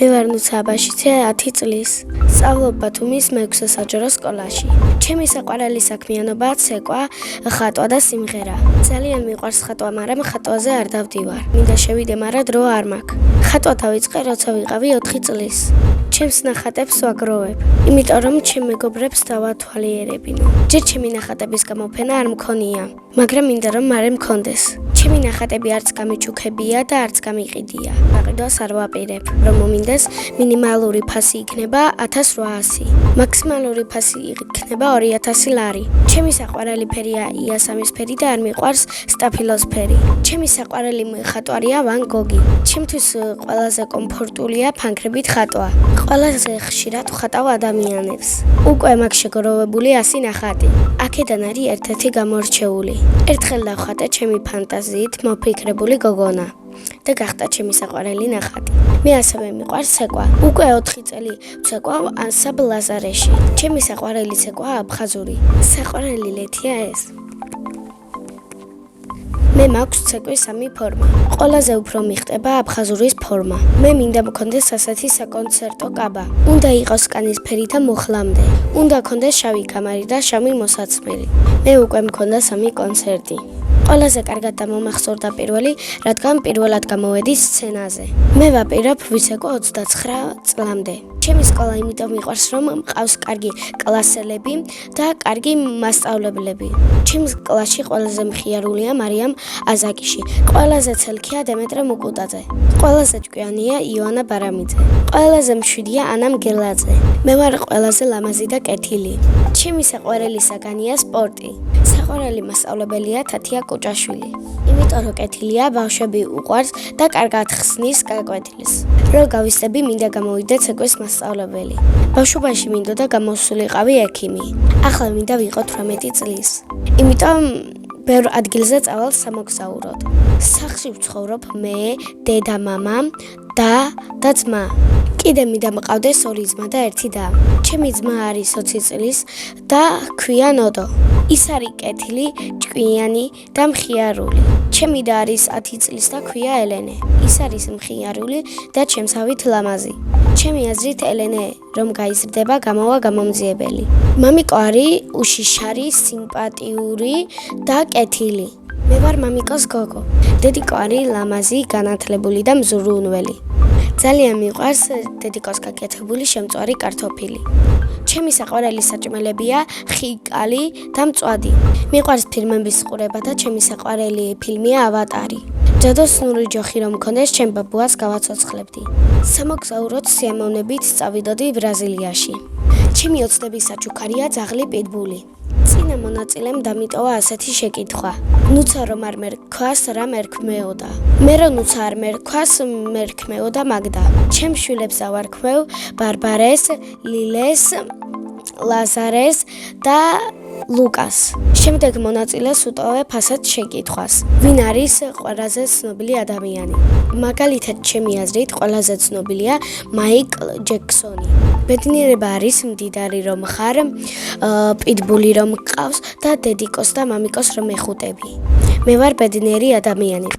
მე ვარ ნუცაბაშიცე 10 წლის. სწავლობ ბათუმის მე-6 საჯარო სკოლაში. ჩემი საყვარელი საქმიანობაა ცეკვა, ხატვა და სიმღერა. ძალიან მიყვარს ხატვა, მაგრამ ხატვაზე არ დავდივარ. მინდა შევიდე, მაგრამ დრო არ მაქვს. ხატვა დავიწყე, როცა ვიყავი 4 წლის. ჩემს ნახატებს ვაგროვებ, იმიტომ რომ ჩემ მეგობრებს დავათვალიერებინო. ჯერ ჩემი ნახატების გამოფენა არ მქონია, მაგრამ მინდა რომ მარე მქონდეს. ჩემი ნახატები არც გამიჩუქებია და არც გამიყიდია. გაყიდვას არ ვაპირებ. რომ მომინდეს, მინიმალური ფასი იქნება 1800, მაქსიმალური ფასი იქნება 2000 ლარი. ჩემი საყვარელი ფერია იასამისფერი და არ მიყვარს სტაფილოსფერი. ჩემი საყვარელი ხატვარია ვან გოგი. ჩემთვის ყველაზე კომფორტულია ფანქრებით ხატვა. ყველაზე ხშირად ვხატავ ადამიანებს. უკვე მაქვს შეგროვებული 100 ნახატი. აქედან არის ერთ-ერთი გამორჩეული. ერთხელ დავხატე ჩემი ფანტაზიით მოფიქრებული გოგონა და გახდა ჩემი საყვარელი ნახატი. მე ასევე მიყვარს ცეკვა. უკვე 4 წელი ვცეკვავ ანსაბ ლაზარეში. ჩემი საყვარელი ცეკვა აფხაზური. საყვარელი ლეთია ეს. მე მაქვს ცეკვის 3 ფორმა. ყველაზე უფრო მიხტება აფხაზურის ფორმა. მე მინდა მქონდეს ასეთი საკონცერტო კაბა. უნდა იყოს კანისფერი და მუხლამდე. უნდა ქონდეს შავი კამარი და შავი მოსაცმელი. მე უკვე მქონდა 3 კონცერტი. ყველაზე კარგად დამომახსოვრდა პირველი, რადგან პირველად გამოვედი სცენაზე. მე ვაპირებ ვიცეკვა 29 წლამდე. ჩემი სკოლა იმიტომ მიყვარს, რომ მყავს კარგი კლასელები და კარგი მასწავლებლები. ჩემს კლასში ყველაზე მხიარულია მარიამ აზაკიში. ყველაზე ცელქია დემეტრე მუკუტაძე. ყველაზე ჭკვიანია იონა ბარამიძე. ყველაზე მშვიდია ანა მგელაძე. მე ვარ ყველაზე ლამაზი და კეთილი. ჩემი საყვარელი საგანია სპორტი. საყვარელი მასწავლებელია თათია კუჭაშვილი. იმიტომ რომ კეთილია, ბავშვები უყვარს და კარგად ხსნის გაკვეთილს. რო გავისწრები, მინდა გამოვიდე ცეკვის მასწავლებელი. ბავშვობაში მინდოდა გამოსულიყავი ექიმი. ახლა მინდა ვიყო 18 წლის. იმიტომ ბევრ ადგილზე წავალ სამოგზაუროდ. სახლში ვცხოვრობ მე, დედა, მამა და ძმა. კიდე მინდა მყავდეს 2 ძმა და 1 და. ჩემი ძმა არის 20 წლის და ქვია ნოდო. ის არის კეთილი, ჭკვიანი და მხიარული. ჩემი და არის 10 წლის და ქვია ელენე. ის არის მხიარული და ჩემსავით ლამაზი. ჩემი აზრით ელენე რომ გაიზრდება, გამოვა გამომძიებელი. მამიკო არის უშიშარი, სიმპათიური და კეთილი. მე ვარ მამიკოს გოგო. დედიკო არის ლამაზი, განათლებული და მზრუნველი. ძალიან მიყვარს დედიკოს გაკეთებული შემწვარი კარტოფილი. ჩემი საყვარელი საჭმელებია ხიკალი და მწვადი. მიყვარს ფილმების ყურება და ჩემი საყვარელი ფილმია ავატარი. ჯადოსნური ჯოხი რომ მქონდეს, ჩემ ბაბუას გავაცოცხლებდი. სამოგზაუროდ სიამოვნებით წავიდოდი ბრაზილიაში. ჩემი ოცნების საჩუქარია ძაღლი პიტბული. წინა მონაწილემ დამიტოვა ასეთი შეკითხვა. ნუცა რომ არ მერქვას რა მერქმეოდა. მე რომ ნუცა არ მერქვას მერქმეოდა მაგდა. ჩემ შვილებს ავარქმევ ბარბარეს, ლილეს, ლაზარეს და ლუკას. შემდეგ მონაწილეს უტოვებ ასეთ შეკითხვას. ვინ არის ყველაზე ცნობილი ადამიანი? მაგალითად, ჩემი აზრით, ყველაზე ცნობილია მაიკლ ჯექსონი. ბედნიერება არის მდიდარი რომ ხარ, პიტბული რომ მყავს და დედიკოს და მამიკოს რომ ეხუტები. მე ვარ ბედნიერი ადამიანი.